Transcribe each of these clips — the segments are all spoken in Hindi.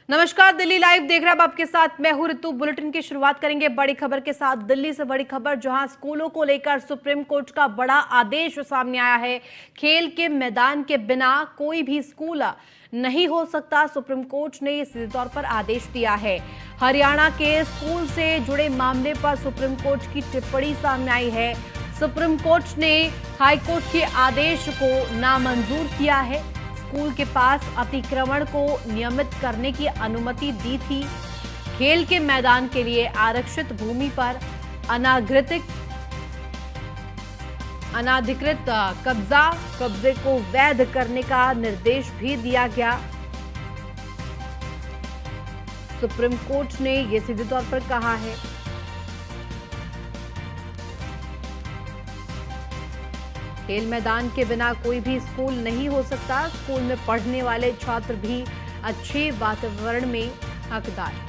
नमस्कार, दिल्ली लाइव देख रहे हैं आपके साथ मैं हूं ऋतु। बुलेटिन की शुरुआत करेंगे बड़ी खबर के साथ। दिल्ली से बड़ी खबर, जहां स्कूलों को लेकर सुप्रीम कोर्ट का बड़ा आदेश सामने आया है। खेल के मैदान के बिना कोई भी स्कूल नहीं हो सकता। सुप्रीम कोर्ट ने सीधे तौर पर आदेश दिया है। हरियाणा के स्कूल से जुड़े मामले पर सुप्रीम कोर्ट की टिप्पणी सामने आई है। सुप्रीम कोर्ट ने हाईकोर्ट के आदेश को नामंजूर किया है। स्कूल के पास अतिक्रमण को नियमित करने की अनुमति दी थी। खेल के मैदान के लिए आरक्षित भूमि पर अनाधिकृत कब्जे को वैध करने का निर्देश भी दिया गया। सुप्रीम कोर्ट ने यह सीधे तौर पर कहा है। खेल मैदान के बिना कोई भी स्कूल नहीं हो सकता। स्कूल में पढ़ने वाले छात्र भी अच्छे वातावरण में हकदार हैं।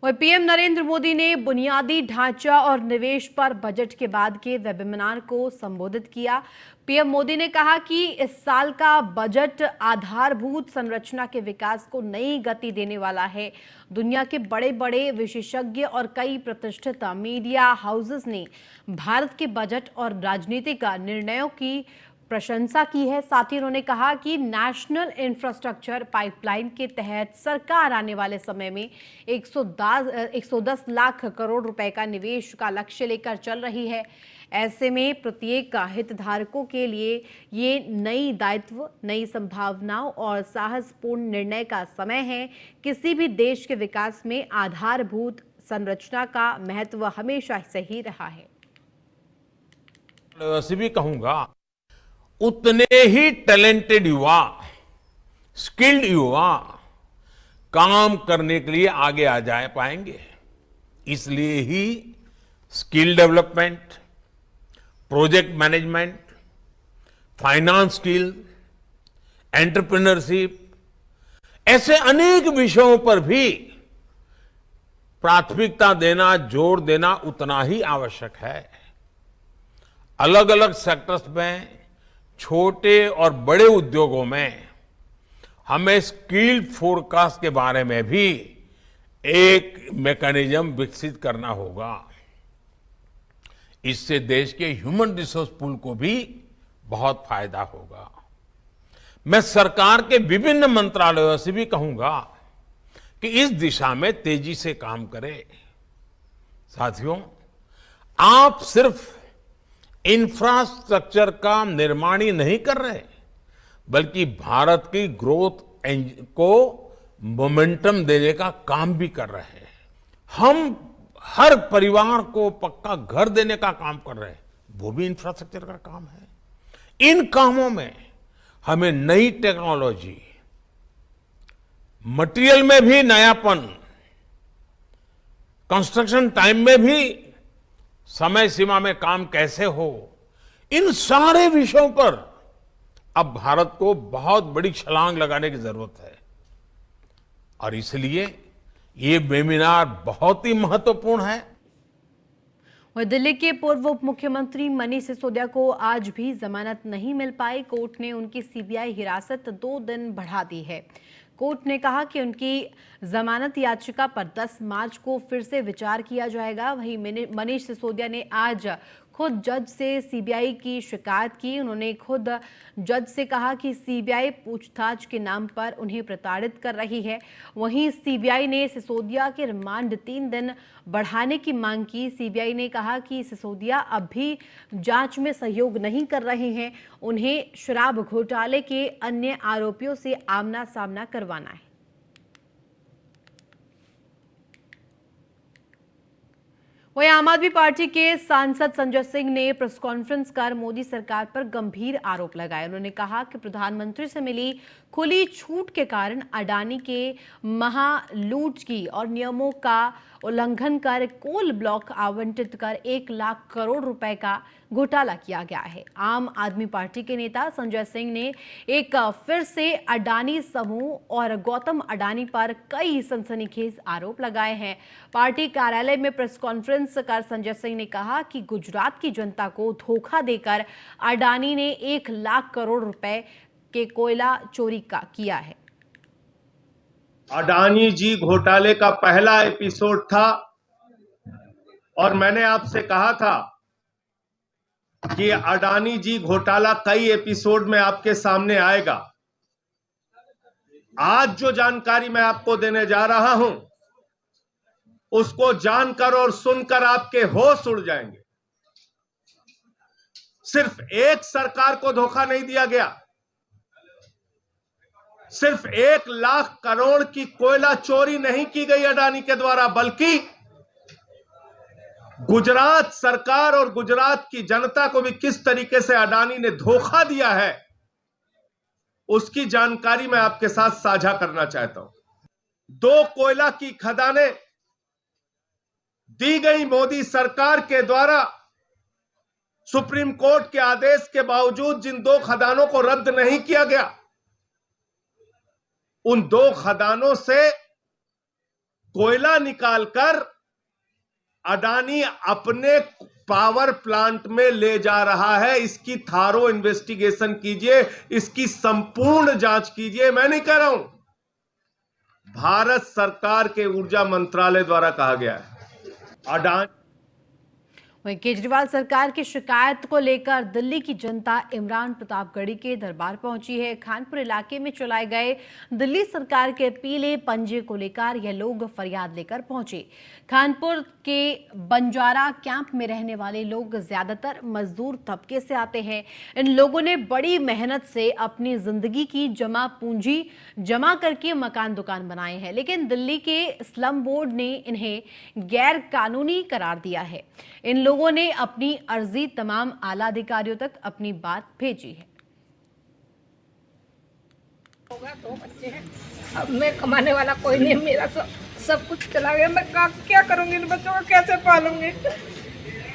वहीं पीएम नरेंद्र मोदी ने बुनियादी ढांचा और निवेश पर बजट के बाद के वेबिनार को संबोधित किया। पीएम मोदी ने कहा कि इस साल का बजट आधारभूत संरचना के विकास को नई गति देने वाला है। दुनिया के बड़े बड़े विशेषज्ञ और कई प्रतिष्ठित मीडिया हाउसेस ने भारत के बजट और राजनीतिक निर्णयों की प्रशंसा की है। साथ ही उन्होंने कहा कि नेशनल इंफ्रास्ट्रक्चर पाइपलाइन के तहत सरकार आने वाले समय में 110 लाख करोड़ रुपए का निवेश का लक्ष्य लेकर चल रही है। ऐसे में प्रत्येक हितधारकों के लिए ये नई दायित्व, नई संभावनाओं और साहसपूर्ण निर्णय का समय है। किसी भी देश के विकास में आधारभूत संरचना का महत्व हमेशा से ही रहा है। वैसे भी कहूंगा, उतने ही टैलेंटेड युवा, स्किल्ड युवा काम करने के लिए आगे आ जा पाएंगे। इसलिए ही skill development, project management, finance skill, entrepreneurship, ऐसे अनेक विषयों पर भी प्राथमिकता देना, जोर देना उतना ही आवश्यक है। अलग अलग सेक्टर्स में, छोटे और बड़े उद्योगों में हमें स्किल फोरकास्ट के बारे में भी एक मैकेनिज्म विकसित करना होगा। इससे देश के ह्यूमन रिसोर्स पूल को भी बहुत फायदा होगा। मैं सरकार के विभिन्न मंत्रालयों से भी कहूंगा कि इस दिशा में तेजी से काम करें। साथियों, आप सिर्फ इंफ्रास्ट्रक्चर का निर्माण ही नहीं कर रहे, बल्कि भारत की ग्रोथ को मोमेंटम देने का काम भी कर रहे हैं। हम हर परिवार को पक्का घर देने का काम कर रहे हैं, वो भी इंफ्रास्ट्रक्चर का काम है। इन कामों में हमें नई टेक्नोलॉजी, मटेरियल में भी नयापन, कंस्ट्रक्शन टाइम में भी समय सीमा में काम कैसे हो, इन सारे विषयों पर अब भारत को बहुत बड़ी छलांग लगाने की जरूरत है। और इसलिए ये वेबिनार बहुत ही महत्वपूर्ण है। और दिल्ली के पूर्व उप मुख्यमंत्री मनीष सिसोदिया को आज भी जमानत नहीं मिल पाई। कोर्ट ने उनकी सीबीआई हिरासत 2 दिन बढ़ा दी है। कोर्ट ने कहा कि उनकी जमानत याचिका पर 10 मार्च को फिर से विचार किया जाएगा। वहीं मनीष सिसोदिया ने आज खुद जज से सीबीआई की शिकायत की। उन्होंने खुद जज से कहा कि सीबीआई पूछताछ के नाम पर उन्हें प्रताड़ित कर रही है। वहीं सीबीआई ने सिसोदिया के रिमांड 3 दिन बढ़ाने की मांग की। सीबीआई ने कहा कि सिसोदिया अब भी जांच में सहयोग नहीं कर रहे हैं। उन्हें शराब घोटाले के अन्य आरोपियों से आमना सामना करवाना है। वहीं आम आदमी पार्टी के सांसद संजय सिंह ने प्रेस कॉन्फ्रेंस कर मोदी सरकार पर गंभीर आरोप लगाए। उन्होंने कहा कि प्रधानमंत्री से मिली खुली छूट के कारण अडानी के महालूट की और नियमों का उल्लंघन कर कोल ब्लॉक आवंटित कर 1 लाख करोड़ रुपए का घोटाला किया गया है। आम आदमी पार्टी के नेता संजय सिंह ने एक फिर से अडानी समूह और गौतम अडानी पर कई सनसनीखेज आरोप लगाए हैं। पार्टी कार्यालय में प्रेस कॉन्फ्रेंस कर संजय सिंह ने कहा कि गुजरात की जनता को धोखा देकर अडानी ने 1 लाख करोड़ रुपए के कोयला चोरी का किया है। अडानी जी घोटाले का पहला एपिसोड था और मैंने आपसे कहा था कि अडानी जी घोटाला कई एपिसोड में आपके सामने आएगा। आज जो जानकारी मैं आपको देने जा रहा हूं, उसको जानकर और सुनकर आपके होश उड़ जाएंगे। सिर्फ एक सरकार को धोखा नहीं दिया गया, सिर्फ 1 लाख करोड़ की कोयला चोरी नहीं की गई अडानी के द्वारा, बल्कि गुजरात सरकार और गुजरात की जनता को भी किस तरीके से अडानी ने धोखा दिया है, उसकी जानकारी मैं आपके साथ साझा करना चाहता हूं। 2 कोयला की खदानें दी गई मोदी सरकार के द्वारा सुप्रीम कोर्ट के आदेश के बावजूद जिन 2 खदानों को रद्द नहीं किया गया, उन 2 खदानों से कोयला निकालकर अडानी अपने पावर प्लांट में ले जा रहा है। इसकी थारो इन्वेस्टिगेशन कीजिए, इसकी संपूर्ण जांच कीजिए। मैं नहीं कह रहा हूं, भारत सरकार के ऊर्जा मंत्रालय द्वारा कहा गया है। अडानी वहीं केजरीवाल सरकार की शिकायत को लेकर दिल्ली की जनता इमरान प्रतापगढ़ी के दरबार पहुंची है। खानपुर इलाके में चलाए गए दिल्ली सरकार के पीले पंजे को लेकर यह लोग फरियाद लेकर पहुंचे। खानपुर के बंजारा कैंप में रहने वाले लोग ज्यादातर मजदूर तबके से आते हैं। इन लोगों ने बड़ी मेहनत से अपनी जिंदगी की जमा पूंजी जमा करके मकान दुकान बनाए हैं, लेकिन दिल्ली के स्लम बोर्ड ने इन्हें गैर कानूनी करार दिया है। इन लोगों ने अपनी अर्जी तमाम आला अधिकारियों तक अपनी बात भेजी है। होगा 2 बच्चे हैं, अब मैं कमाने वाला कोई नहीं, मेरा सब कुछ चला गया। मैं क्या करूंगी, इन बच्चों को कैसे पालूंगी,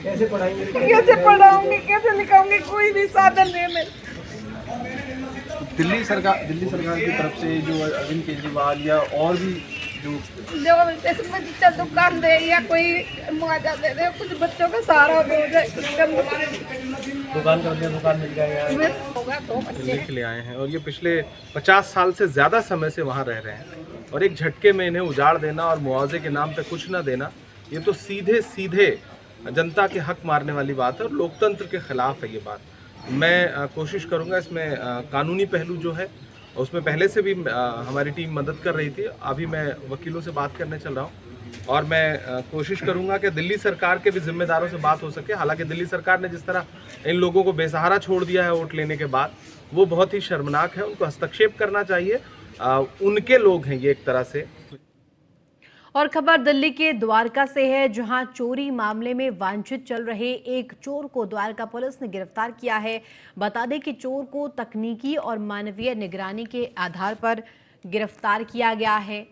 कैसे पढ़ाऊंगी, कैसे लिखाऊंगी, कोई भी साधन नहीं है। दिल्ली सरकार की तरफ से जो अरविंद केजरीवाल या और भी जो दुकान दे या कोई मुआवजा दे दे, कुछ बच्चों का सहारा हो जाए, दुकान मिल जाएगा। होगा 2 बच्चे के लिए आए हैं और ये पिछले 50 साल से ज़्यादा समय से वहाँ रह रहे हैं और एक झटके में इन्हें उजाड़ देना और मुआवजे के नाम पे कुछ ना देना, ये तो सीधे जनता के हक मारने वाली बात है और लोकतंत्र के खिलाफ है ये बात। मैं कोशिश करूँगा इसमें कानूनी पहलू जो है उसमें पहले से भी हमारी टीम मदद कर रही थी। अभी मैं वकीलों से बात करने चल रहा हूँ और मैं कोशिश करूंगा कि दिल्ली सरकार के भी जिम्मेदारों से बात हो सके। हालांकि दिल्ली सरकार ने जिस तरह इन लोगों को बेसहारा छोड़ दिया है वोट लेने के बाद, वो बहुत ही शर्मनाक है। उनको हस्तक्षेप करना चाहिए, उनके लोग हैं ये एक तरह से। और खबर दिल्ली के द्वारका से है, जहां चोरी मामले में वांछित चल रहे एक चोर को द्वारका पुलिस ने गिरफ्तार किया है। बता दें कि चोर को तकनीकी और मानवीय निगरानी के आधार पर गिरफ्तार किया गया है।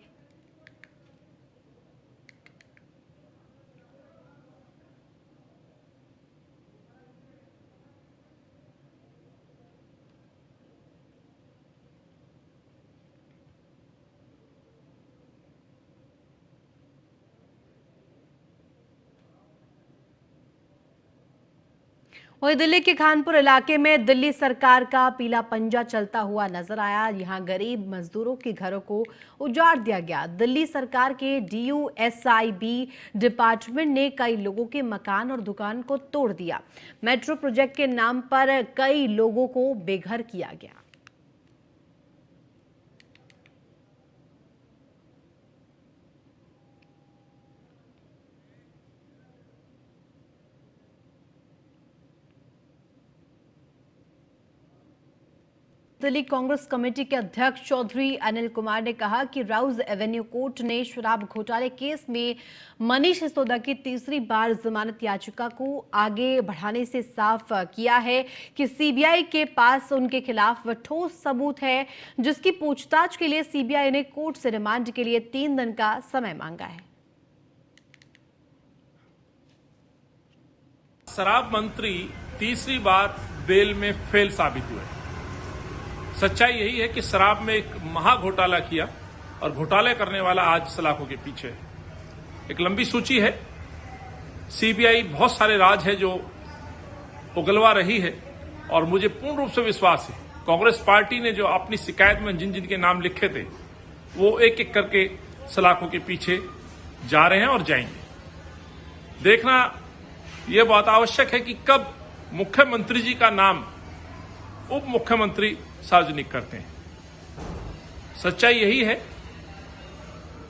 वहीं दिल्ली के खानपुर इलाके में दिल्ली सरकार का पीला पंजा चलता हुआ नजर आया। यहां गरीब मजदूरों के घरों को उजाड़ दिया गया। दिल्ली सरकार के DUSIB डिपार्टमेंट ने कई लोगों के मकान और दुकान को तोड़ दिया। मेट्रो प्रोजेक्ट के नाम पर कई लोगों को बेघर किया गया। दिल्ली कांग्रेस कमेटी के अध्यक्ष चौधरी अनिल कुमार ने कहा कि राउज एवेन्यू कोर्ट ने शराब घोटाले केस में मनीष सिसोदिया की तीसरी बार जमानत याचिका को आगे बढ़ाने से साफ किया है कि सीबीआई के पास उनके खिलाफ ठोस सबूत है, जिसकी पूछताछ के लिए सीबीआई ने कोर्ट से रिमांड के लिए 3 दिन का समय मांगा है। शराब मंत्री तीसरी बार बेल में फेल साबित हुए। सच्चाई यही है कि शराब में एक महा घोटाला किया और घोटाले करने वाला आज सलाखों के पीछे है। एक लंबी सूची है, सीबीआई बहुत सारे राज है जो उगलवा रही है और मुझे पूर्ण रूप से विश्वास है कांग्रेस पार्टी ने जो अपनी शिकायत में जिन जिन के नाम लिखे थे वो एक एक करके सलाखों के पीछे जा रहे हैं और जाएंगे। देखना यह बहुत आवश्यक है कि कब मुख्यमंत्री जी का नाम उप मुख्यमंत्री सार्वजनिक करते हैं। सच्चाई यही है,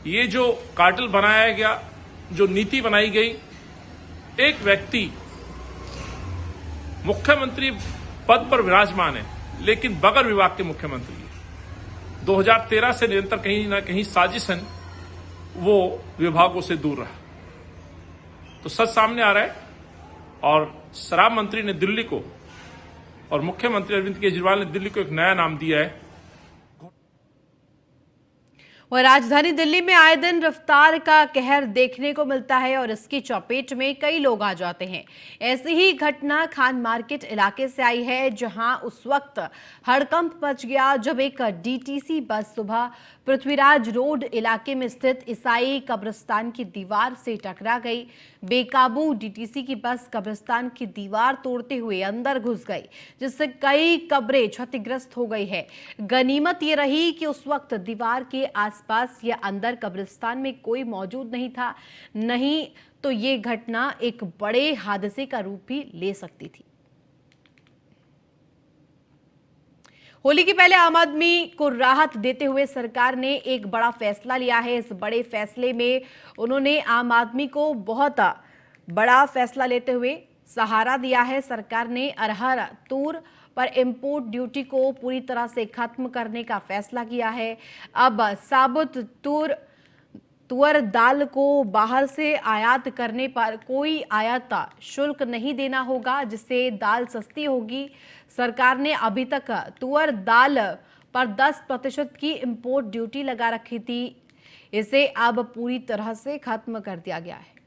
ये जो कार्टेल बनाया गया, जो नीति बनाई गई, एक व्यक्ति मुख्यमंत्री पद पर विराजमान है लेकिन बगैर विभाग के मुख्यमंत्री है। 2013 से निरंतर कहीं ना कहीं साजिशन वो विभागों से दूर रहा, तो सच सामने आ रहा है। और शराब मंत्री ने दिल्ली को और मुख्यमंत्री अरविंद केजरीवाल ने दिल्ली को एक नया नाम दिया है। वह राजधानी दिल्ली में आए दिन रफ्तार का कहर देखने को मिलता है और इसकी चपेट में कई लोग आ जाते हैं। ऐसी ही घटना खान मार्केट इलाके से आई है, जहां उस वक्त हड़कंप मच गया जब एक डीटीसी बस सुबह पृथ्वीराज रोड इलाके में स्थित ईसाई कब्रिस्तान की दीवार से टकरा गई। बेकाबू डीटीसी की बस कब्रिस्तान की दीवार तोड़ते हुए अंदर घुस गई, जिससे कई कब्रें क्षतिग्रस्त हो गई है। गनीमत ये रही कि उस वक्त दीवार के आसपास या अंदर कब्रिस्तान में कोई मौजूद नहीं था, नहीं तो ये घटना एक बड़े हादसे का रूप भी ले सकती थी। होली के पहले आम आदमी को राहत देते हुए सरकार ने एक बड़ा फैसला लिया है। इस बड़े फैसले में उन्होंने आम आदमी को बहुत बड़ा फैसला लेते हुए सहारा दिया है। सरकार ने अरहर तूर पर इंपोर्ट ड्यूटी को पूरी तरह से खत्म करने का फैसला किया है। अब साबुत तुअर दाल को बाहर से आयात करने पर कोई आयात शुल्क नहीं देना होगा, जिससे दाल सस्ती होगी। सरकार ने अभी तक तुअर दाल पर 10% की इंपोर्ट ड्यूटी लगा रखी थी, इसे अब पूरी तरह से खत्म कर दिया गया है।